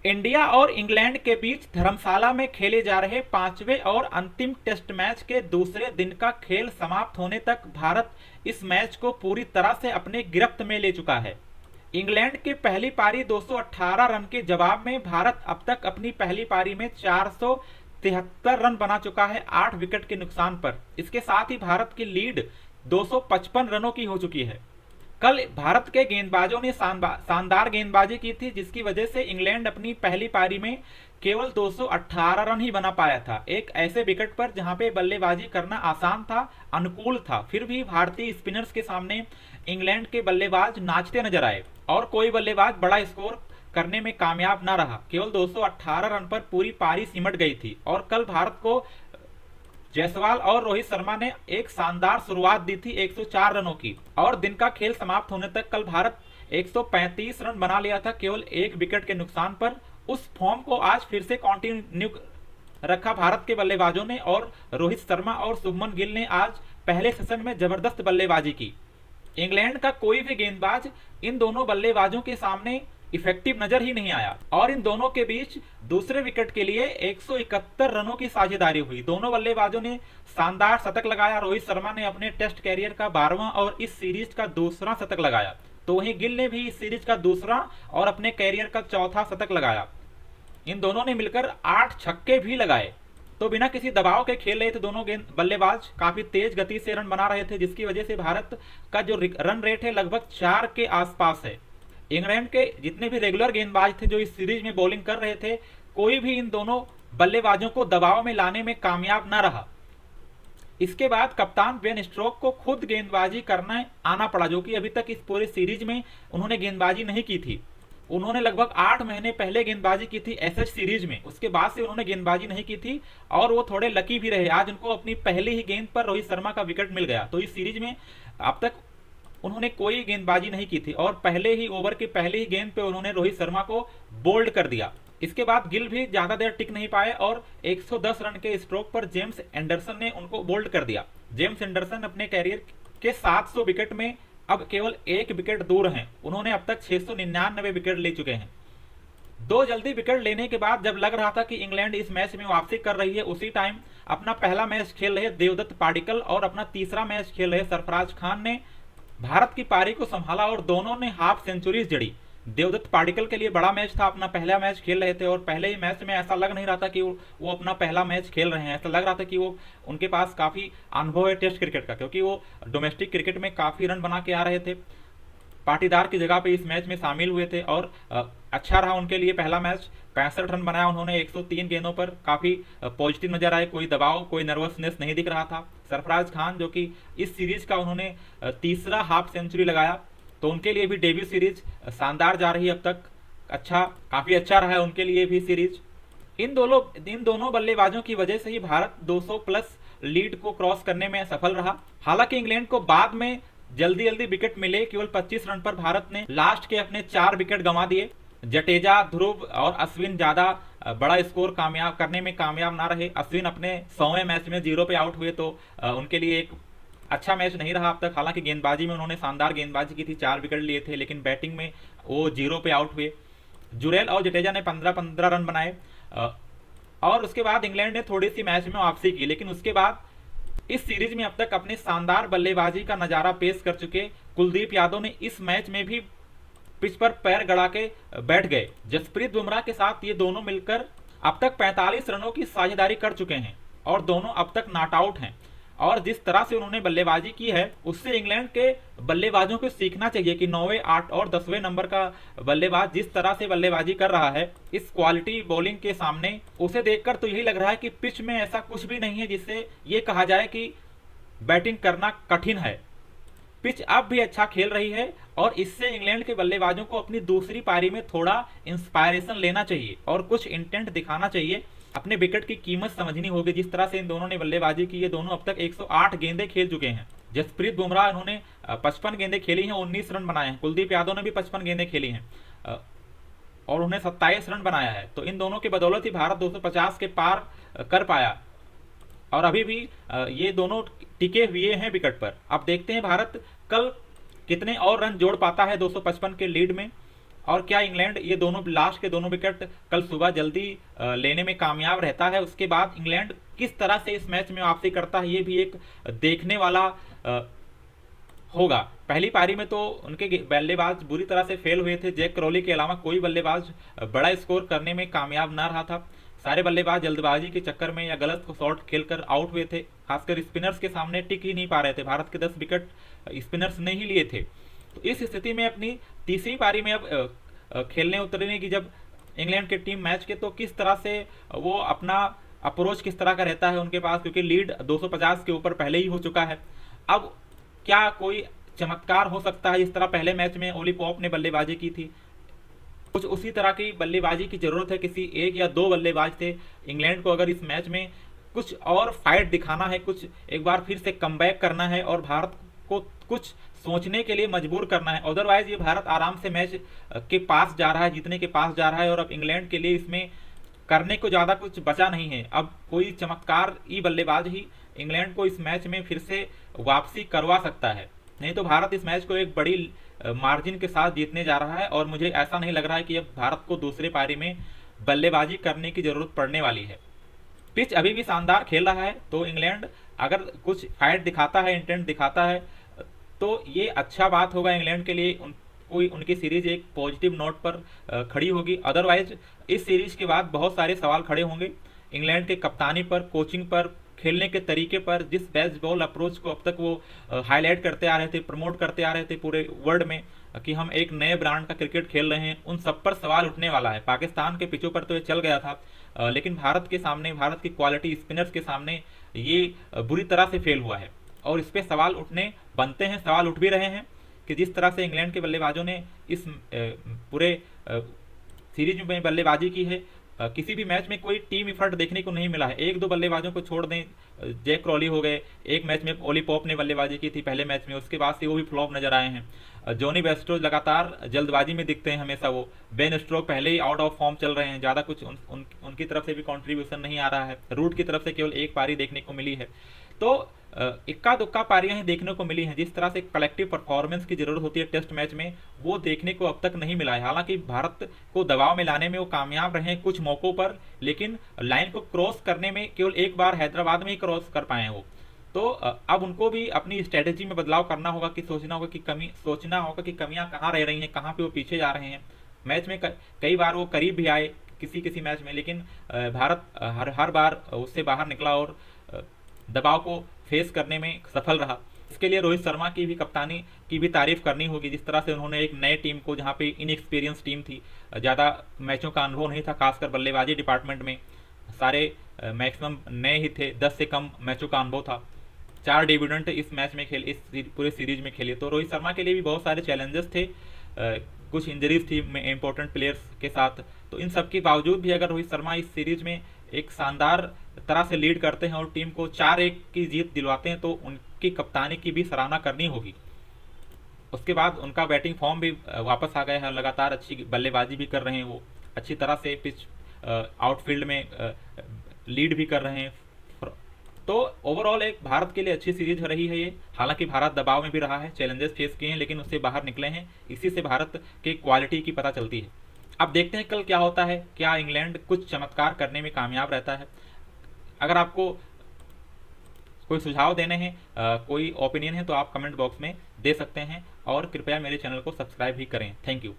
India और England के बीच धर्मशाला में खेले जा रहे पांचवें और अंतिम टेस्ट मैच के दूसरे दिन का खेल समाप्त होने तक भारत इस मैच को पूरी तरह से अपने गिरफ्त में ले चुका है। इंग्लैंड की पहली पारी 218 रन के जवाब में भारत अब तक अपनी पहली पारी में 473 रन बना चुका है 8 विकेट के नुकसान पर। इसके साथ ही भारत की लीड 255 रनों की हो चुकी है। कल भारत के गेंदबाजों ने शानदार गेंदबाजी की थी, जिसकी वजह से इंग्लैंड अपनी पहली पारी में केवल 218 रन ही बना पाया था, एक ऐसे विकेट पर जहां पे बल्लेबाजी करना आसान था, अनुकूल था। फिर भी भारतीय स्पिनर्स के सामने इंग्लैंड के बल्लेबाज नाचते नजर आए और कोई बल्लेबाज बड़ा स्कोर करने में कामयाब न रहा। केवल 218 रन पर पूरी पारी सिमट गई थी और कल भारत को जायसवाल और रोहित शर्मा ने एक शानदार शुरुआत दी थी 104 रनों की, और दिन का खेल समाप्त होने तक कल भारत 135 रन बना लिया था केवल एक विकेट के नुकसान पर। उस फॉर्म को आज फिर से कंटिन्यू रखा भारत के बल्लेबाजों ने, और रोहित शर्मा और शुभमन गिल ने आज पहले सेशन में जबरदस्त बल्लेबाजी की। इंग्लैंड का कोई भी गेंदबाज इन दोनों बल्लेबाजों के सामने इफेक्टिव नजर ही नहीं आया, और इन दोनों के बीच दूसरे विकेट के लिए 171 रनों की साझेदारी हुई। दोनों बल्लेबाजों ने शानदार शतक लगाया। रोहित शर्मा ने अपने टेस्ट कैरियर का 12वां और इस सीरीज का दूसरा शतक लगाया, तो वहीं गिल ने भी इस सीरीज का दूसरा और अपने कैरियर का चौथा शतक लगाया। इन दोनों ने मिलकर 8 छक्के भी लगाए। तो बिना किसी दबाव के खेल रहे थे दोनों गेंद बल्लेबाज, काफी तेज गति से रन बना रहे थे, जिसकी वजह से भारत का जो रन रेट है लगभग 4 के आसपास है। इंग्लैंड के जितने भी रेगुलर गेंदबाज थे जो इस सीरीज में बॉलिंग कर रहे थे, कोई भी इन दोनों बल्लेबाजों को दबाव में लाने में कामयाब न रहा। इसके बाद कप्तान बेन स्टोक्स को खुद गेंदबाजी करना आना पड़ा, जो कि अभी तक इस पूरे सीरीज में उन्होंने गेंदबाजी नहीं की थी। उन्होंने लगभग 8 महीने पहले गेंदबाजी की थी एसएच सीरीज में, उसके बाद से उन्होंने गेंदबाजी नहीं की थी, और वो थोड़े लकी भी रहे। आज उनको अपनी पहली ही गेंद पर रोहित शर्मा का विकेट मिल गया। तो इस सीरीज में अब तक उन्होंने कोई गेंदबाजी नहीं की थी, और पहले ही ओवर की पहली ही गेंद पे उन्होंने रोहित शर्मा को बोल्ड कर दिया। इसके बाद गिल भी ज्यादा देर टिक नहीं पाए और 110 रन के स्ट्रोक पर जेम्स एंडरसन ने उनको बोल्ड कर दिया। जेम्स एंडरसन अपने कैरियर के 700 विकेट में अब केवल एक विकेट दूर हैं। उन्होंने अब तक 699 विकेट ले चुके हैं। दो जल्दी विकेट लेने के बाद जब लग रहा था कि इंग्लैंड इस मैच में वापसी कर रही है, उसी टाइम अपना पहला मैच खेल रहे देवदत्त पाडिक्कल और अपना तीसरा मैच खेल रहे सरफराज खान ने भारत की पारी को संभाला और दोनों ने हाफ सेंचुरीज जड़ी। देवदत्त पाडिक्कल के लिए बड़ा मैच था, अपना पहला मैच खेल रहे थे, और पहले ही मैच में ऐसा लग नहीं रहा था कि वो अपना पहला मैच खेल रहे हैं। ऐसा लग रहा था कि वो उनके पास काफ़ी अनुभव है टेस्ट क्रिकेट का, क्योंकि वो डोमेस्टिक क्रिकेट में काफ़ी रन बना के आ रहे थे। पाटीदार की जगह पे इस मैच में शामिल हुए थे और अच्छा रहा उनके लिए पहला मैच। 65 रन बनाया उन्होंने 103 गेंदों पर, काफ़ी पॉजिटिव नजर आए, कोई दबाव कोई नर्वसनेस नहीं दिख रहा था। सरफराज खान जो कि इस सीरीज का उन्होंने तीसरा हाफ सेंचुरी लगाया, तो उनके लिए भी डेब्यू सीरीज शानदार जा रही है अब तक। अच्छा, काफ़ी अच्छा रहा है उनके लिए भी सीरीज। इन दोनों बल्लेबाजों की वजह से ही भारत 200 प्लस लीड को क्रॉस करने में सफल रहा। हालांकि इंग्लैंड को बाद में जल्दी जल्दी विकेट मिले, केवल 25 रन पर भारत ने लास्ट के अपने 4 विकेट गंवा दिए। जडेजा, ध्रुव और अश्विन ज्यादा बड़ा स्कोर कामयाब करने में कामयाब ना रहे। अश्विन अपने 100वें मैच में 0 पे आउट हुए, तो उनके लिए एक अच्छा मैच नहीं रहा अब तक। हालांकि गेंदबाजी में उन्होंने शानदार गेंदबाजी की थी, 4 विकेट लिए थे, लेकिन बैटिंग में वो 0 पे आउट हुए। जुरेल और जडेजा ने 15-15 रन बनाए, और उसके बाद इंग्लैंड ने थोड़ी सी मैच में वापसी की। लेकिन उसके बाद इस सीरीज में अब तक अपने शानदार बल्लेबाजी का नजारा पेश कर चुके कुलदीप यादव ने इस मैच में भी पिच पर पैर गड़ा के बैठ गए। जसप्रीत बुमराह के साथ ये दोनों मिलकर अब तक 45 रनों की साझेदारी कर चुके हैं, और दोनों अब तक नॉट आउट हैं। और जिस तरह से उन्होंने बल्लेबाजी की है, उससे इंग्लैंड के बल्लेबाजों को सीखना चाहिए कि 9वें, 8 और 10वें नंबर का बल्लेबाज जिस तरह से बल्लेबाजी कर रहा है इस क्वालिटी बॉलिंग के सामने, उसे देखकर तो यही लग रहा है कि पिच में ऐसा कुछ भी नहीं है जिससे ये कहा जाए कि बैटिंग करना कठिन है। पिच अब भी अच्छा खेल रही है, और इससे इंग्लैंड के बल्लेबाजों को अपनी दूसरी पारी में थोड़ा इंस्पायरेशन लेना चाहिए और कुछ इंटेंट दिखाना चाहिए। अपने विकेट की कीमत समझनी होगी। जिस तरह से इन दोनों ने बल्लेबाजी की है, दोनों अब तक 108 गेंदें खेल चुके हैं। जसप्रीत बुमराह इन्होंने 55 गेंदें खेली हैं, 19 रन बनाए हैं। कुलदीप यादव ने भी 55 गेंदें खेली हैं और उन्हें 27 रन बनाया है। तो इन दोनों की बदौलत ही भारत 250 के पार कर पाया, और अभी भी ये दोनों टिके हुए हैं विकेट पर। अब देखते हैं भारत कल कितने और रन जोड़ पाता है 255 के लीड में। और क्या इंग्लैंड ये दोनों लास्ट के दोनों विकेट कल सुबह जल्दी लेने में कामयाब रहता है? उसके बाद इंग्लैंड किस तरह से इस मैच में वापसी करता है, ये भी एक देखने वाला होगा। पहली पारी में तो उनके बल्लेबाज बुरी तरह से फेल हुए थे। जैक क्रॉली के अलावा कोई बल्लेबाज बड़ा स्कोर करने में कामयाब ना रहा था। सारे बल्लेबाज जल्दबाजी के चक्कर में या गलत शॉट खेलकर आउट हुए थे। खासकर स्पिनर्स के सामने टिक ही नहीं पा रहे थे। भारत के 10 विकेट स्पिनर्स ने ही लिए थे। तो इस स्थिति में अपनी तीसरी पारी में अब खेलने उतरने की जब इंग्लैंड की टीम मैच के, तो किस तरह से वो अपना अप्रोच किस तरह का रहता है उनके पास, क्योंकि लीड 250 के ऊपर पहले ही हो चुका है। अब क्या कोई चमत्कार हो सकता है? जिस तरह पहले मैच में ओली पॉप ने बल्लेबाजी की थी, कुछ उसी तरह की बल्लेबाजी की जरूरत है। किसी एक या दो बल्लेबाज थे इंग्लैंड को अगर इस मैच में कुछ और फाइट दिखाना है, कुछ एक बार फिर से कमबैक करना है और भारत को कुछ सोचने के लिए मजबूर करना है। अदरवाइज ये भारत आराम से मैच के पास जा रहा है, जीतने के पास जा रहा है, और अब इंग्लैंड के लिए इसमें करने को ज़्यादा कुछ बचा नहीं है। अब कोई चमत्कार ही बल्लेबाज ही इंग्लैंड को इस मैच में फिर से वापसी करवा सकता है, नहीं तो भारत इस मैच को एक बड़ी मार्जिन के साथ जीतने जा रहा है। और मुझे ऐसा नहीं लग रहा है कि अब भारत को दूसरे पारी में बल्लेबाजी करने की जरूरत पड़ने वाली है। पिच अभी भी शानदार खेल रहा है, तो इंग्लैंड अगर कुछ फाइट दिखाता है, इंटेंट दिखाता है, तो ये अच्छा बात होगा इंग्लैंड के लिए। कोई उनकी सीरीज एक पॉजिटिव नोट पर खड़ी होगी। अदरवाइज इस सीरीज के बाद बहुत सारे सवाल खड़े होंगे इंग्लैंड के कप्तानी पर, कोचिंग पर, खेलने के तरीके पर। जिस बेसबॉल अप्रोच को अब तक वो हाईलाइट करते आ रहे थे, प्रमोट करते आ रहे थे पूरे वर्ल्ड में कि हम एक नए ब्रांड का क्रिकेट खेल रहे हैं, उन सब पर सवाल उठने वाला है। पाकिस्तान के पिचों पर तो ये चल गया था, लेकिन भारत के सामने, भारत की क्वालिटी स्पिनर्स के सामने ये बुरी तरह से फेल हुआ है और इस पर सवाल उठने बनते हैं, सवाल उठ भी रहे हैं कि जिस तरह से इंग्लैंड के बल्लेबाजों ने इस पूरे सीरीज में बल्लेबाजी की है, किसी भी मैच में कोई टीम इफर्ट देखने को नहीं मिला है। एक दो बल्लेबाजों को छोड़ दें, जैक क्रॉली हो गए, एक मैच में ओली पॉप ने बल्लेबाजी की थी पहले मैच में, उसके बाद से वो भी फ्लॉप नजर आए हैं। जॉनी बेस्टो लगातार जल्दबाजी में दिखते हैं हमेशा वो। बेन स्ट्रोक पहले ही आउट ऑफ फॉर्म चल रहे हैं, ज़्यादा कुछ उनकी तरफ से भी कॉन्ट्रीब्यूशन नहीं आ रहा है। रूट की तरफ से केवल एक पारी देखने को मिली है। तो इक्का दुक्का पारियां ही देखने को मिली हैं। जिस तरह से कलेक्टिव परफॉर्मेंस की जरूरत होती है टेस्ट मैच में, वो देखने को अब तक नहीं मिला है। हालांकि भारत को दबाव में लाने में वो कामयाब रहे हैं कुछ मौकों पर, लेकिन लाइन को क्रॉस करने में केवल एक बार हैदराबाद में ही क्रॉस कर पाए हैं वो। तो अब उनको भी अपनी स्ट्रेटेजी में बदलाव करना होगा कि सोचना होगा कि कमियां कहाँ रह रही हैं, कहाँ पे वो पीछे जा रहे हैं। मैच में कई बार वो करीब भी आए किसी मैच में, लेकिन भारत हर बार उससे बाहर निकला और दबाव को फेस करने में सफल रहा। इसके लिए रोहित शर्मा की भी कप्तानी की भी तारीफ करनी होगी। जिस तरह से उन्होंने एक नए टीम को, जहाँ पे इनएक्सपीरियंस टीम थी, ज़्यादा मैचों का अनुभव नहीं था, खासकर बल्लेबाजी डिपार्टमेंट में सारे मैक्सिमम नए ही थे, 10 से कम मैचों का अनुभव था। 4 डिविडेंड इस मैच में खेले, इस पूरे सीरीज में खेले। तो रोहित शर्मा के लिए भी बहुत सारे चैलेंजेस थे, कुछ इंजरीज थी इंपॉर्टेंट प्लेयर्स के साथ। तो इन सब के बावजूद भी अगर रोहित शर्मा इस सीरीज में एक शानदार तरह से लीड करते हैं और टीम को 4-1 की जीत दिलवाते हैं, तो उनकी कप्तानी की भी सराहना करनी होगी। उसके बाद उनका बैटिंग फॉर्म भी वापस आ गया है, लगातार अच्छी बल्लेबाजी भी कर रहे हैं वो, अच्छी तरह से पिच आउटफील्ड में लीड भी कर रहे हैं। तो ओवरऑल एक भारत के लिए अच्छी सीरीज रही है ये। हालांकि भारत दबाव में भी रहा है, चैलेंजेस फेस किए हैं, लेकिन उससे बाहर निकले हैं। इसी से भारत के क्वालिटी की पता चलती है। अब देखते हैं कल क्या होता है, क्या इंग्लैंड कुछ चमत्कार करने में कामयाब रहता है। अगर आपको कोई सुझाव देने हैं, कोई ओपिनियन है, तो आप कमेंट बॉक्स में दे सकते हैं और कृपया मेरे चैनल को सब्सक्राइब भी करें। Thank you.